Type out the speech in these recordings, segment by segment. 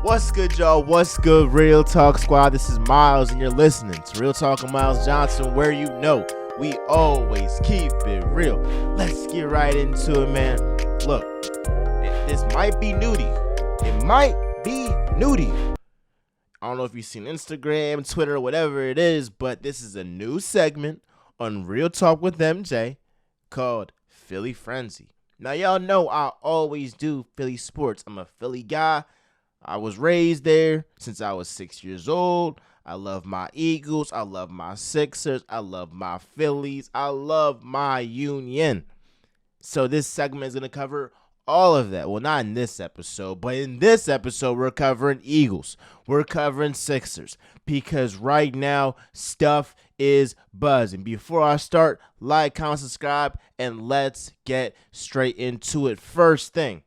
What's good, y'all? What's good, Real Talk Squad? This is Miles, and you're listening to Real Talk with Miles Johnson, where you know we always keep it real. Let's get right into it, man. Look, this might be new to you. It might be new to you. I don't know if you've seen Instagram, Twitter, whatever it is, but this is a new segment on Real Talk with MJ called Philly Phrenzy. Now, y'all know I always do Philly sports. I'm a Philly guy. I was raised there since I was 6 years old. I love my Eagles. I love my Sixers. I love my Phillies. I love my Union. So this segment is going to cover all of that. Well, not in this episode, but in this episode, we're covering Eagles. We're covering Sixers because right now, stuff is buzzing. Before I start, like, comment, subscribe, and let's get straight into it. First thing.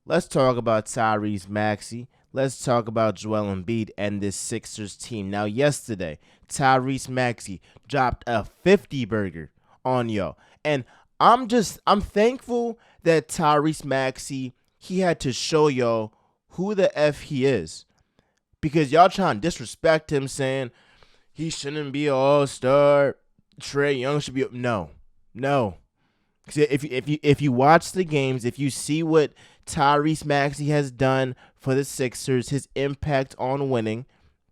Let's talk about Tyrese Maxey. Let's talk about Joel Embiid and this Sixers team. Now, yesterday, Tyrese Maxey dropped a 50-burger on y'all. And I'm thankful that Tyrese Maxey, he had to show y'all who the F he is. Because y'all trying to disrespect him, saying he shouldn't be an all-star. Trae Young should be. No. If you watch the games, if you see what Tyrese Maxey has done for the Sixers, his impact on winning,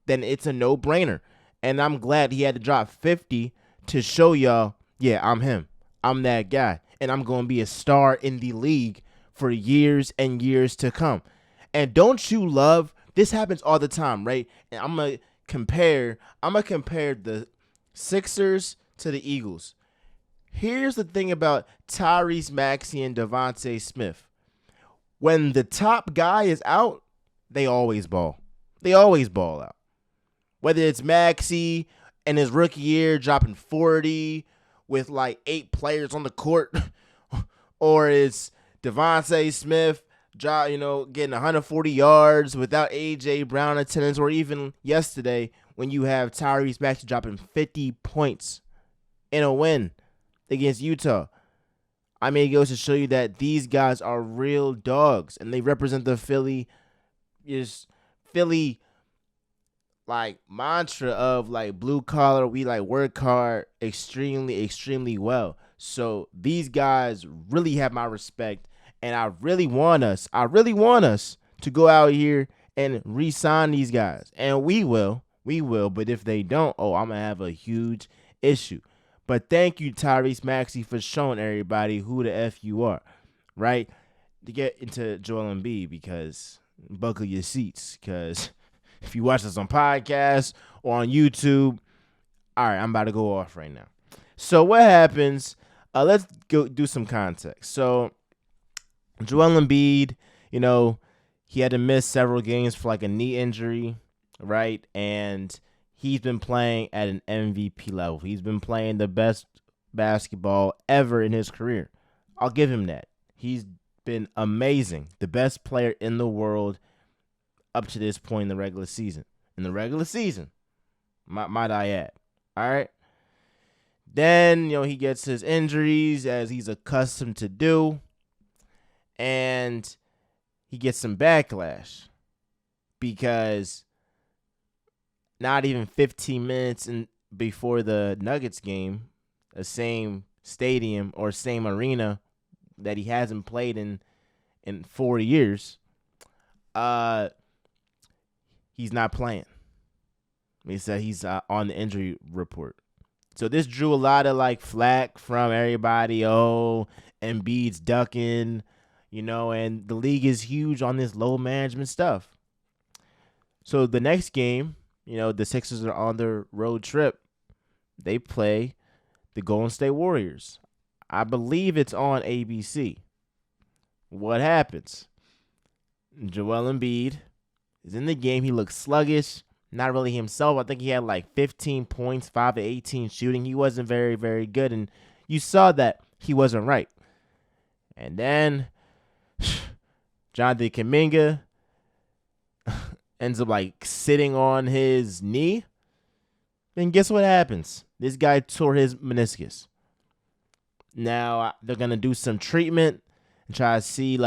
then it's a no-brainer. And I'm glad he had to drop 50 to show y'all, yeah, I'm him. I'm that guy. And I'm going to be a star in the league for years and years to come. And don't you love, this happens all the time, right? And I'm going to compare the Sixers to the Eagles. Here's the thing about Tyrese Maxey and Devontae Smith. When the top guy is out, they always ball. They always ball out. Whether it's Maxey in his rookie year dropping 40 with like 8 players on the court, or it's Devontae Smith getting 140 yards without A.J. Brown attendance, or even yesterday when you have Tyrese Maxey dropping 50 points in a win against Utah. I mean, it goes to show you that these guys are real dogs, and they represent the Philly like mantra of like blue collar. We like work hard extremely well. So these guys really have my respect, and I really want us to go out here and re-sign these guys, and we will. But if they don't, I'm gonna have a huge issue. But thank you, Tyrese Maxey, for showing everybody who the F you are, right? To get into Joel Embiid, because buckle your seats, because if you watch this on podcasts or on YouTube, all right, I'm about to go off right now. So what happens, let's go do some context. So Joel Embiid, he had to miss several games for like a knee injury, right? And he's been playing at an MVP level. He's been playing the best basketball ever in his career. I'll give him that. He's been amazing. The best player in the world up to this point in the regular season. Might I add. All right? Then, he gets his injuries as he's accustomed to do. And he gets some backlash because not even 15 minutes before the Nuggets game, the same stadium or same arena that he hasn't played in 4 years, he's not playing. He said he's on the injury report. So this drew a lot of flack from everybody. Embiid's ducking, and the league is huge on this low management stuff. So the next game, the Sixers are on their road trip. They play the Golden State Warriors. I believe it's on ABC. What happens? Joel Embiid is in the game. He looks sluggish, not really himself. I think he had 15 points, 5 to 18 shooting. He wasn't very, very good, and you saw that he wasn't right. And then Jonathan Kuminga ends up sitting on his knee. And guess what happens? This guy tore his meniscus. Now they're going to do some treatment and try to see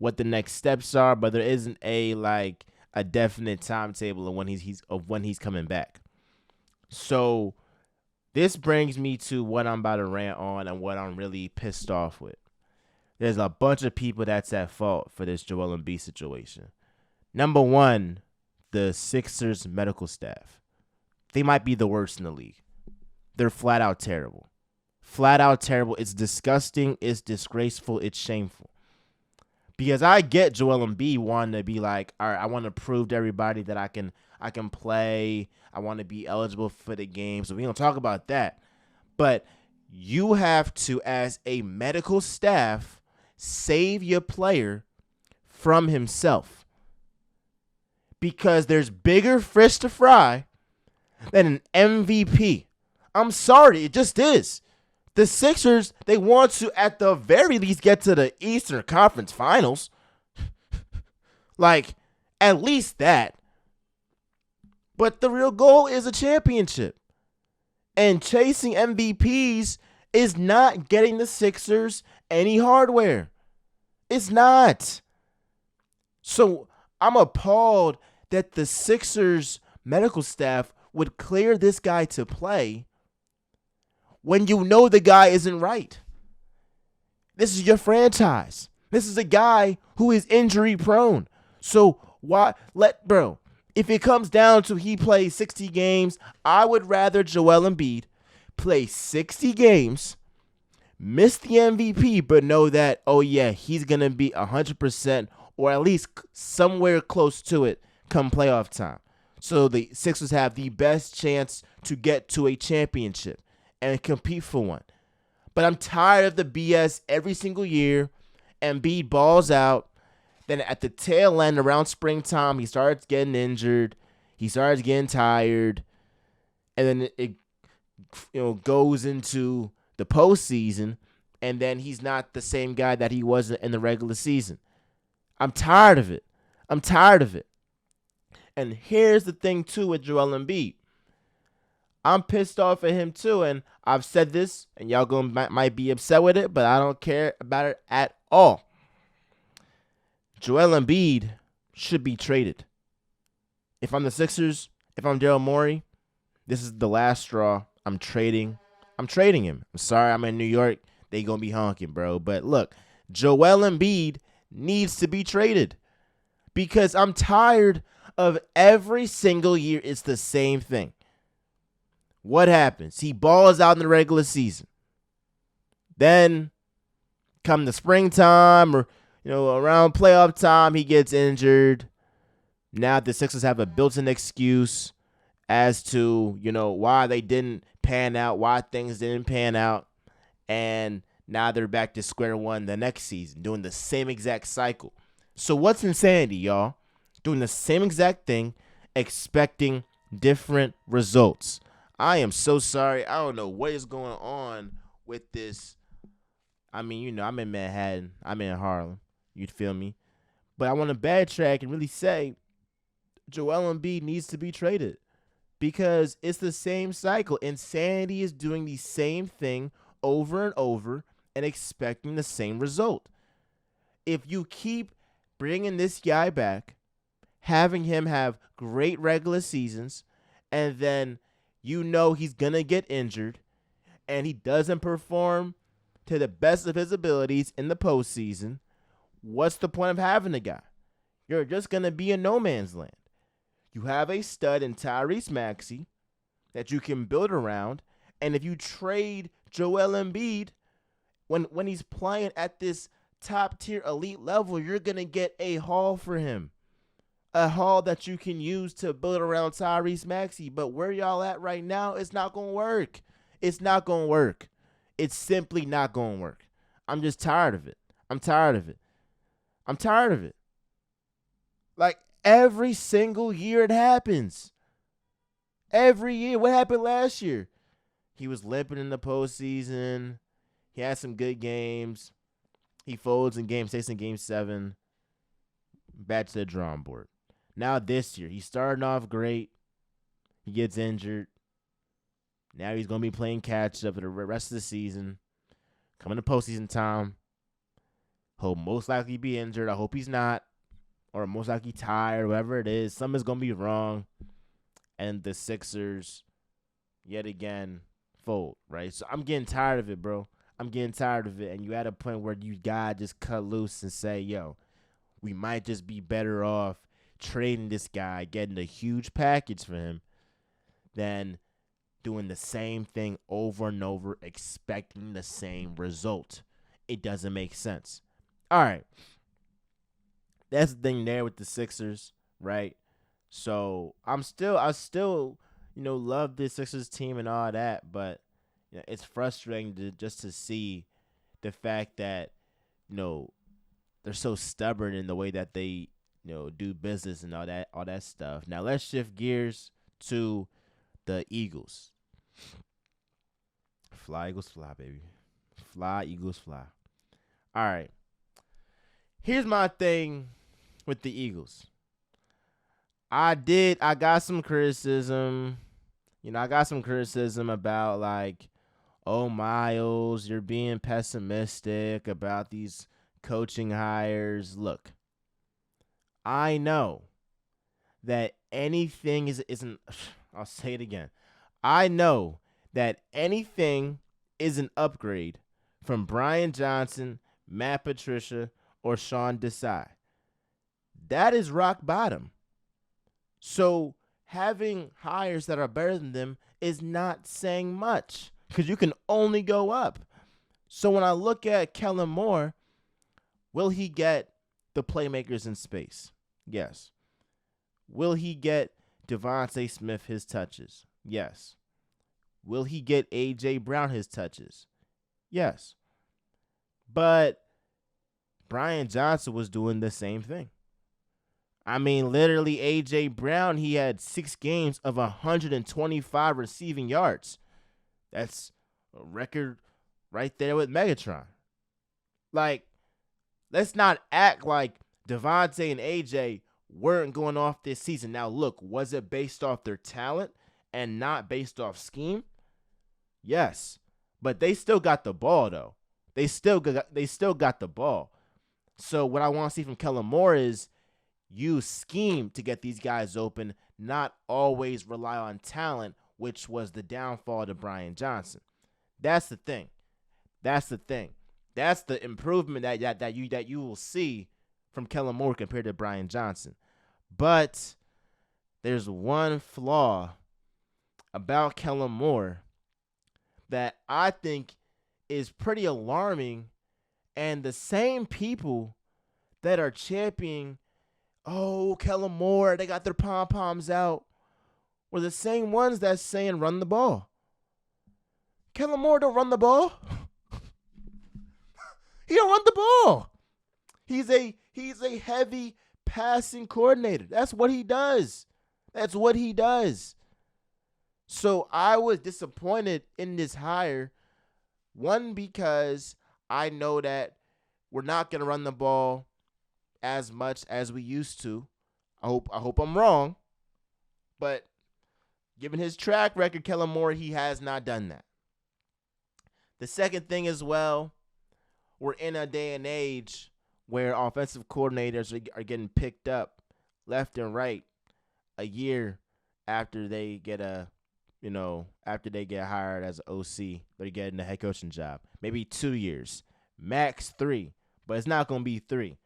what the next steps are, but there isn't a definite timetable of when he's coming back. So this brings me to what I'm about to rant on and what I'm really pissed off with. There's a bunch of people that's at fault for this Joel Embiid situation. Number one, the Sixers medical staff. They might be the worst in the league. They're flat out terrible. Flat out terrible. It's disgusting. It's disgraceful. It's shameful. Because I get Joel Embiid wanting to be like, all right, I want to prove to everybody that I can play. I want to be eligible for the game. So we don't talk about that. But you have to, as a medical staff, save your player from himself. Because there's bigger fish to fry than an MVP. I'm sorry, it just is. The Sixers, they want to, at the very least, get to the Eastern Conference Finals. At least that. But the real goal is a championship. And chasing MVPs is not getting the Sixers any hardware. It's not. So I'm appalled that the Sixers medical staff would clear this guy to play when you know the guy isn't right. This is your franchise. This is a guy who is injury prone. So if it comes down to he plays 60 games, I would rather Joel Embiid play 60 games, miss the MVP, but know that, oh yeah, he's going to be 100% or at least somewhere close to it come playoff time. So the Sixers have the best chance to get to a championship and compete for one. But I'm tired of the BS every single year. Embiid balls out. Then at the tail end, around springtime, he starts getting injured. He starts getting tired. And then it goes into the postseason. And then he's not the same guy that he was in the regular season. I'm tired of it. And here's the thing, too, with Joel Embiid. I'm pissed off at him, too, and I've said this, and y'all might be upset with it, but I don't care about it at all. Joel Embiid should be traded. If I'm the Sixers, if I'm Daryl Morey, this is the last straw. I'm trading him. I'm sorry, I'm in New York. They gonna be honking, bro. But look, Joel Embiid needs to be traded because I'm tired of every single year it's the same thing. What happens? He balls out in the regular season. Then come the springtime or around playoff time, he gets injured. Now the Sixers have a built-in excuse as to, why they didn't pan out, why things didn't pan out. And now they're back to square one the next season, doing the same exact cycle. So what's insanity, y'all? Doing the same exact thing, expecting different results. I am so sorry. I don't know what is going on with this. I mean, I'm in Manhattan. I'm in Harlem. You'd feel me? But I want to backtrack and really say Joel Embiid needs to be traded because it's the same cycle. Insanity is doing the same thing over and over and expecting the same result. If you keep bringing this guy back, having him have great regular seasons, and then he's going to get injured, and he doesn't perform to the best of his abilities in the postseason, what's the point of having the guy? You're just going to be in no man's land. You have a stud in Tyrese Maxey that you can build around, and if you trade Joel Embiid, when he's playing at this top-tier elite level, you're going to get a haul for him. A haul that you can use to build around Tyrese Maxey. But where y'all at right now, it's not going to work. It's not going to work. It's simply not going to work. I'm just tired of it. I'm tired of it. Like, every single year it happens. Every year. What happened last year? He was limping in the postseason. He had some good games. He folds in Game 6 and Game 7. Back to the drawing board. Now this year, he's starting off great. He gets injured. Now he's going to be playing catch up for the rest of the season. Coming to postseason time. He'll most likely be injured. I hope he's not, or most likely tired, whatever it is. Something's going to be wrong. And the Sixers, yet again, fold, right? So I'm getting tired of it, bro. I'm getting tired of it. And you at a point where you got to just cut loose and say, yo, we might just be better off trading this guy, getting a huge package for him, than doing the same thing over and over, expecting the same result. It doesn't make sense. All right. That's the thing there with the Sixers, right? So I still, love the Sixers team and all that, but it's frustrating just to see the fact that, they're so stubborn in the way that they, do business and all that stuff. Now let's shift gears to the Eagles. Fly, Eagles, fly, baby. Fly, Eagles, fly. All right. Here's my thing with the Eagles. I got some criticism. I got some criticism about like, oh, Miles, you're being pessimistic about these coaching hires. Look, I know that anything isn't, I'll say it again. I know that anything is an upgrade from Brian Johnson, Matt Patricia, or Sean Desai. That is rock bottom. So having hires that are better than them is not saying much because you can only go up. So when I look at Kellen Moore, will he get the playmakers in space? Yes. Will he get Devontae Smith his touches? Yes. Will he get A.J. Brown his touches? Yes. But Brian Johnson was doing the same thing. I mean, literally, A.J. Brown, he had 6 games of 125 receiving yards. That's a record right there with Megatron. Like, let's not act like Devontae and A.J. weren't going off this season. Now, look, was it based off their talent and not based off scheme? Yes. But they still got the ball, though. They still got the ball. So what I want to see from Kellen Moore is use scheme to get these guys open, not always rely on talent, which was the downfall to Brian Johnson. That's the thing. That's the improvement that you will see from Kellen Moore compared to Brian Johnson. But there's one flaw about Kellen Moore that I think is pretty alarming, and the same people that are championing, oh, Kellen Moore, they got their pom-poms out, were the same ones that's saying run the ball. Kellen Moore don't run the ball. He don't run the ball. He's a heavy passing coordinator. That's what he does. So I was disappointed in this hire. One, because I know that we're not going to run the ball as much as we used to. I hope I'm wrong. But given his track record, Kellen Moore, he has not done that. The second thing as well, we're in a day and age where offensive coordinators are getting picked up left and right a year after they get after they get hired as an OC, they're getting a head coaching job. Maybe 2 years, max 3, but it's not going to be 3.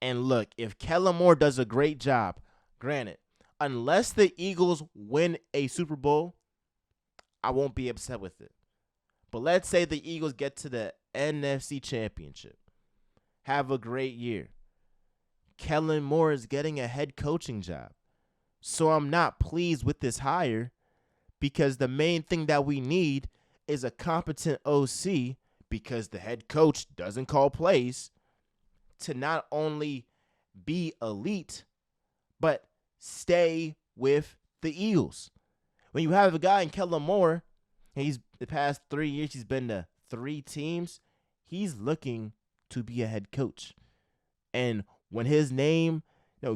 And look, if Kellen Moore does a great job, granted, unless the Eagles win a Super Bowl, I won't be upset with it. But let's say the Eagles get to the NFC Championship, have a great year. Kellen Moore is getting a head coaching job. So I'm not pleased with this hire because the main thing that we need is a competent OC because the head coach doesn't call plays to not only be elite, but stay with the Eagles. When you have a guy in Kellen Moore, he's the past 3 years, he's been to 3 teams. He's looking to be a head coach. And when his name,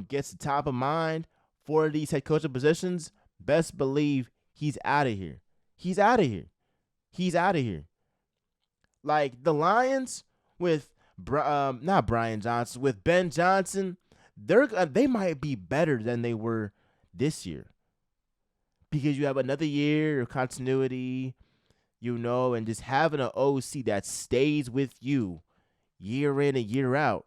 gets the top of mind for these head coaching positions, best believe he's out of here. He's out of here. Like the Lions with Not Brian Johnson, with Ben Johnson, they might be better than they were this year because you have another year of continuity, and just having an OC that stays with you year in and year out.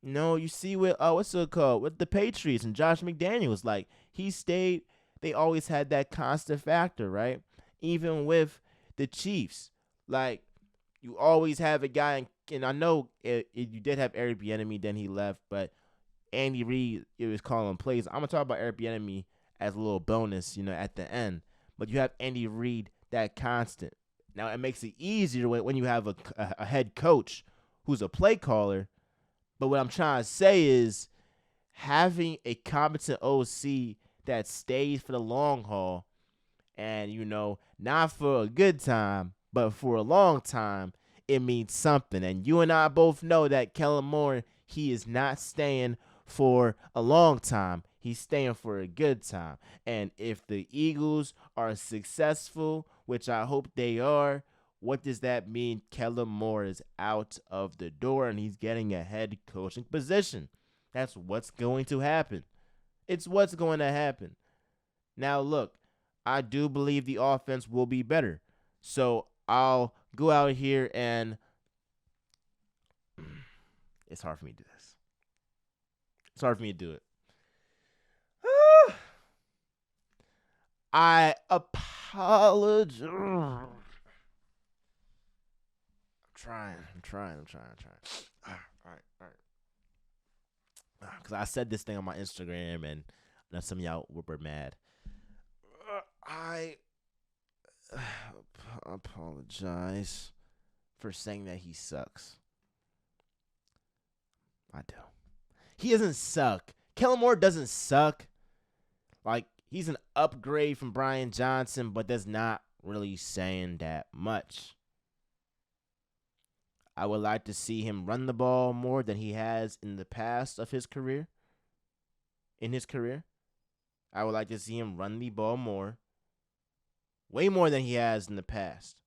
No, you see with what's it called with the Patriots and Josh McDaniels, like he stayed. They always had that constant factor, right? Even with the Chiefs, like you always have a guy, and I know you did have Eric Bieniemy, then he left, but Andy Reid, it was calling plays. I'm gonna talk about Eric Bieniemy as a little bonus, at the end. But you have Andy Reid, that constant. Now it makes it easier when you have a head coach who's a play caller. But what I'm trying to say is having a competent OC that stays for the long haul, and not for a good time, but for a long time, it means something. And you and I both know that Kellen Moore, he is not staying for a long time. He's staying for a good time. And if the Eagles are successful, which I hope they are, what does that mean? Kellen Moore is out of the door and he's getting a head coaching position. That's what's going to happen. It's what's going to happen. Now, look, I do believe the offense will be better. So I'll go out here and it's hard for me to do this. It's hard for me to do it. I apologize. I'm trying. All right. Because I said this thing on my Instagram, and some of y'all were mad. I apologize for saying that he sucks. I do. He doesn't suck. Kellen Moore doesn't suck. Like, he's an upgrade from Brian Johnson, but that's not really saying that much. I would like to see him run the ball more than he has in the past of his career. I would like to see him run the ball more. Way more than he has in the past.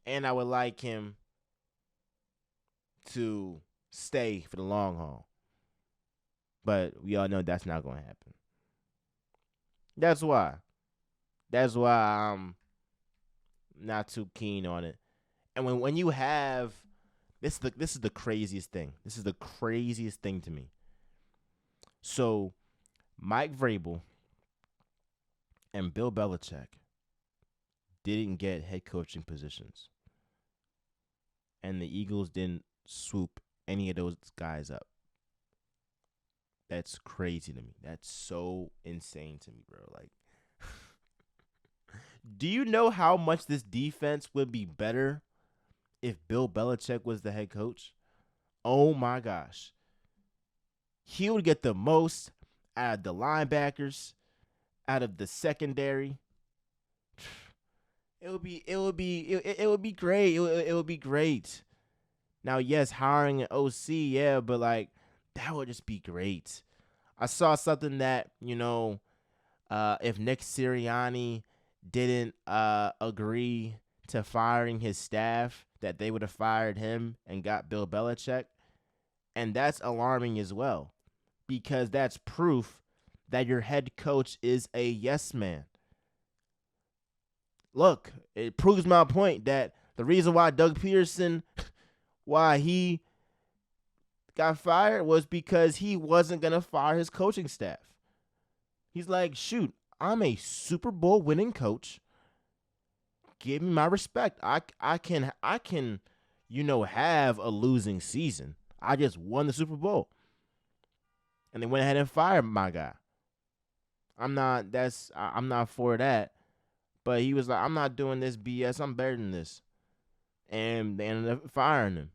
And I would like him to stay for the long haul. But we all know that's not going to happen. That's why I'm not too keen on it. And when you have this is the craziest thing. This is the craziest thing to me. So Mike Vrabel and Bill Belichick didn't get head coaching positions. And the Eagles didn't swoop any of those guys up. That's crazy to me. That's so insane to me, bro. Like, do you know how much this defense would be better if Bill Belichick was the head coach? Oh my gosh. He would get the most out of the linebackers, out of the secondary. It would be great. It would be great. Now, yes, hiring an OC, yeah, but like that would just be great. I saw something that, if Nick Sirianni didn't agree to firing his staff, that they would have fired him and got Bill Belichick. And that's alarming as well, because that's proof that your head coach is a yes man. Look, it proves my point that the reason why Doug Peterson, why he got fired was because he wasn't going to fire his coaching staff. He's like, shoot, I'm a Super Bowl winning coach. Give me my respect. I can have a losing season. I just won the Super Bowl. And they went ahead and fired my guy. I'm not for that. But he was like, I'm not doing this BS. I'm better than this. And they ended up firing him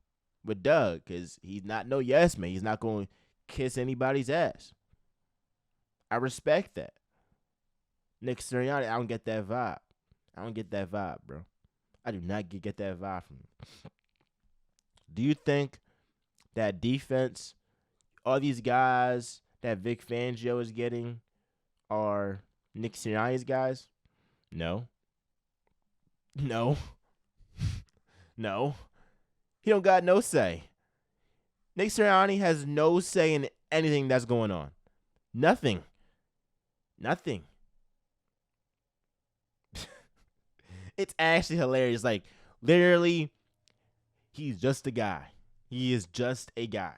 with Doug because he's not no yes man. He's not going to kiss anybody's ass. I respect that. Nick Sirianni, I don't get that vibe. Bro. I do not get that vibe from him. Do you think that defense, all these guys that Vic Fangio is getting, are Nick Sirianni's guys? No. He don't got no say. Nick Sirianni has no say in anything that's going on. Nothing. Nothing. It's actually hilarious. Like, literally, he's just a guy. He is just a guy.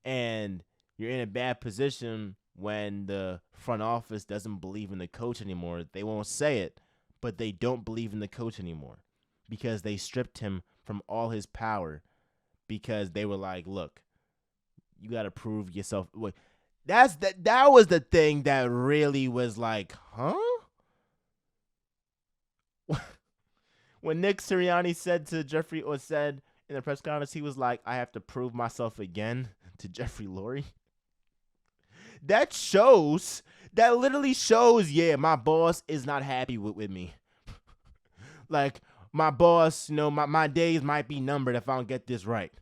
And you're in a bad position when the front office doesn't believe in the coach anymore. They won't say it, but they don't believe in the coach anymore because they stripped him from all his power because they were like, look, you got to prove yourself. That was the thing that really was like, huh? When Nick Sirianni said in the press conference, he was like, I have to prove myself again to Jeffrey Lurie. That literally shows, yeah, my boss is not happy with me. Like, my boss, my days might be numbered if I don't get this right.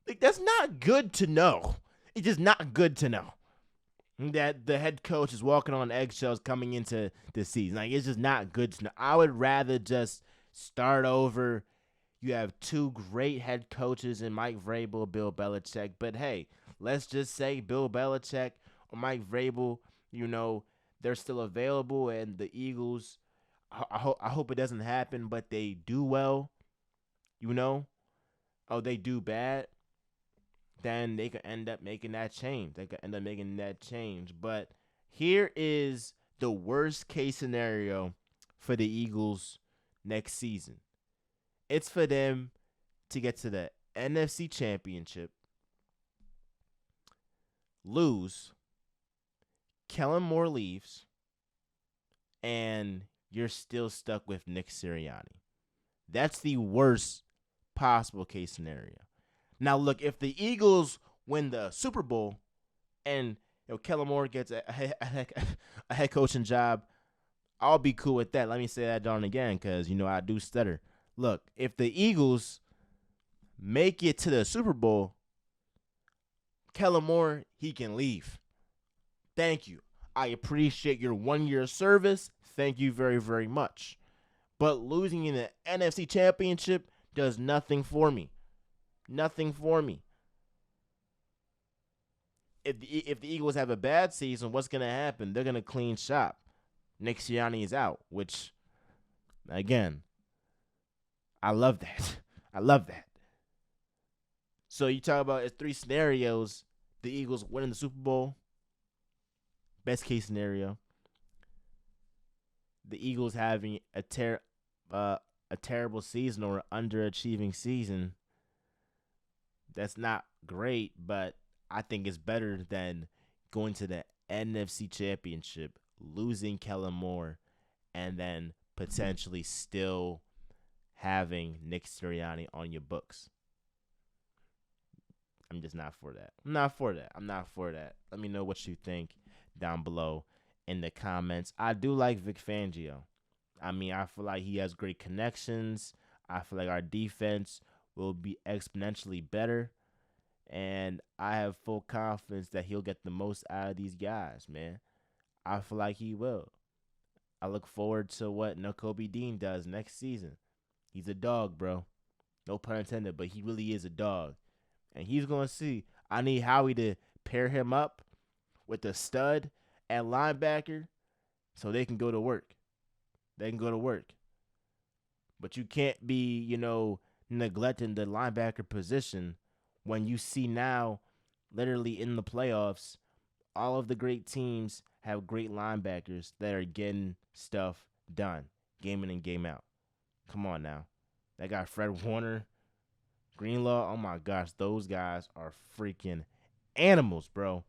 Like, that's not good to know. It's just not good to know that the head coach is walking on eggshells coming into the season. Like, it's just not good to know. I would rather just start over. You have two great head coaches in Mike Vrabel, Bill Belichick. But, hey, let's just say Bill Belichick or Mike Vrabel, they're still available, and the Eagles, I hope it doesn't happen, but they do well, they do bad, then they could end up making that change. But here is the worst case scenario for the Eagles next season. It's for them to get to the NFC Championship, lose, Kellen Moore leaves, and you're still stuck with Nick Sirianni. That's the worst possible case scenario. Now, look, if the Eagles win the Super Bowl and Kellen Moore gets a head coaching job, I'll be cool with that. Let me say that darn again because, I do stutter. Look, if the Eagles make it to the Super Bowl, Kellen Moore, he can leave. Thank you. I appreciate your 1-year service. Thank you very, very much. But losing in the NFC Championship does nothing for me. Nothing for me. If the Eagles have a bad season, what's going to happen? They're going to clean shop. Nick Sirianni is out, which, again, I love that. I love that. So you talk about it's 3 scenarios. The Eagles winning the Super Bowl. Best case scenario. The Eagles having a terrible season or underachieving season. That's not great, but I think it's better than going to the NFC Championship, losing Kellen Moore, and then potentially still having Nick Sirianni on your books. I'm just not for that. I'm not for that. Let me know what you think down below in the comments. I do like Vic Fangio. I feel like he has great connections. I feel like our defense will be exponentially better. And I have full confidence that he'll get the most out of these guys, man. I feel like he will. I look forward to what Nakobe Dean does next season. He's a dog, bro. No pun intended, but he really is a dog. And he's going to see. I need Howie to pair him up with a stud at linebacker so they can go to work. But you can't be, neglecting the linebacker position when you see now, literally in the playoffs, all of the great teams have great linebackers that are getting stuff done, game in and game out. Come on now. That guy Fred Warner, Greenlaw, oh my gosh, those guys are freaking animals, bro.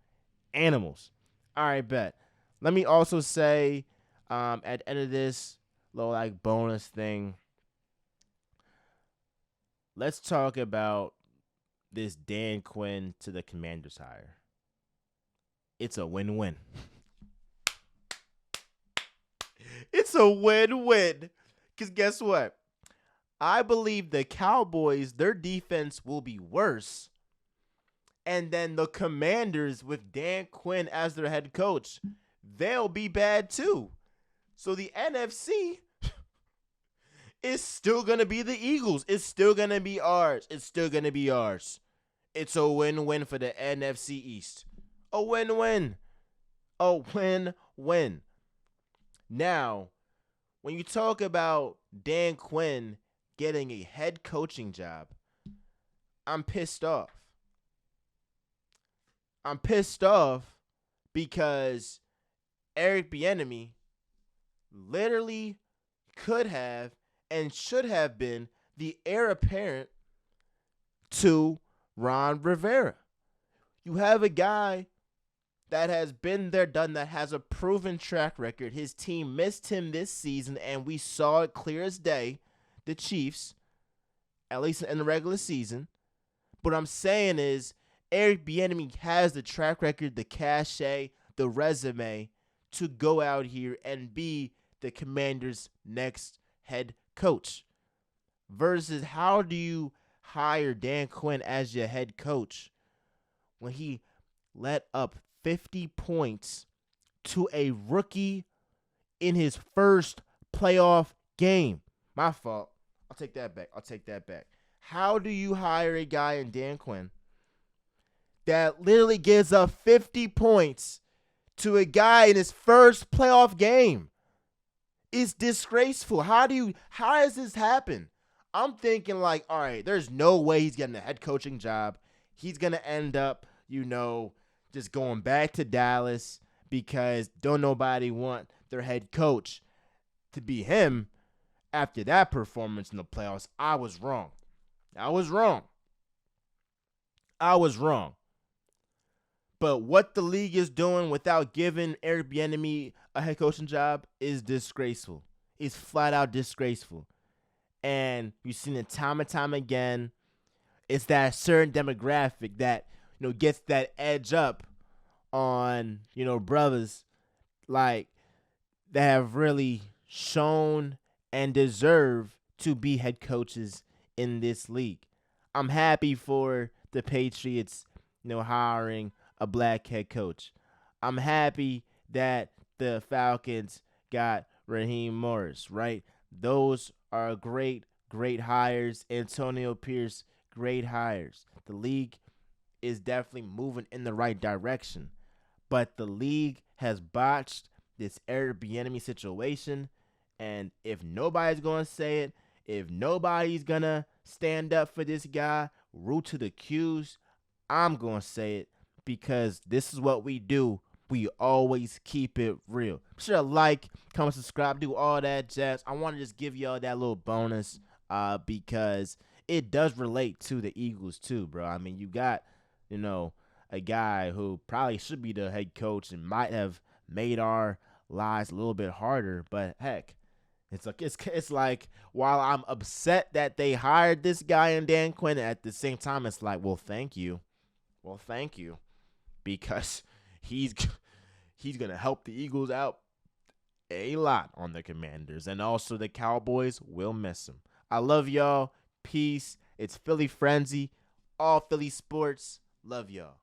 Animals. All right, bet. Let me also say, at the end of this little bonus thing, let's talk about this Dan Quinn to the Commanders hire. It's a win-win. It's a win-win. Because guess what? I believe the Cowboys, their defense will be worse. And then the Commanders, with Dan Quinn as their head coach, they'll be bad too. So the NFC It's still going to be the Eagles. It's still going to be ours. It's still going to be ours. It's a win-win for the NFC East. A win-win. A win-win. Now, when you talk about Dan Quinn getting a head coaching job, I'm pissed off. I'm pissed off because Eric Bieniemy literally could have and should have been the heir apparent to Ron Rivera. You have a guy that has been there, done that, has a proven track record. His team missed him this season, and we saw it clear as day, the Chiefs, at least in the regular season. What I'm saying is Eric Bieniemy has the track record, the cachet, the resume to go out here and be the Commanders' next head coach. Versus how do you hire Dan Quinn as your head coach when he let up 50 points to a rookie in his first playoff game? My fault. I'll take that back. How do you hire a guy in Dan Quinn that literally gives up 50 points to a guy in his first playoff game? It's disgraceful. How does this happen? I'm thinking like, all right, there's no way he's getting a head coaching job. He's going to end up, just going back to Dallas because don't nobody want their head coach to be him after that performance in the playoffs. I was wrong. But what the league is doing without giving Eric Bieniemy a head coaching job is disgraceful. It's flat out disgraceful. And you've seen it time and time again. It's that certain demographic that, gets that edge up on, brothers like that have really shown and deserve to be head coaches in this league. I'm happy for the Patriots, hiring a black head coach. I'm happy that the Falcons got Raheem Morris, right? Those are great hires. Antonio Pierce, great hires. The league is definitely moving in the right direction. But the league has botched this Eric Bieniemy situation. And if nobody's going to say it, if nobody's going to stand up for this guy, root to the Qs, I'm going to say it because this is what we do. We always keep it real. Be sure to like, comment, subscribe, do all that jazz. I want to just give y'all that little bonus because it does relate to the Eagles too, bro. I mean, you got, a guy who probably should be the head coach and might have made our lives a little bit harder, but heck, it's like while I'm upset that they hired this guy in Dan Quinn, at the same time it's like, well, thank you, because he's gonna help the Eagles out a lot on the Commanders, and also the Cowboys will miss him. I love y'all. Peace. It's Philly Phrenzy, all Philly sports. Love y'all.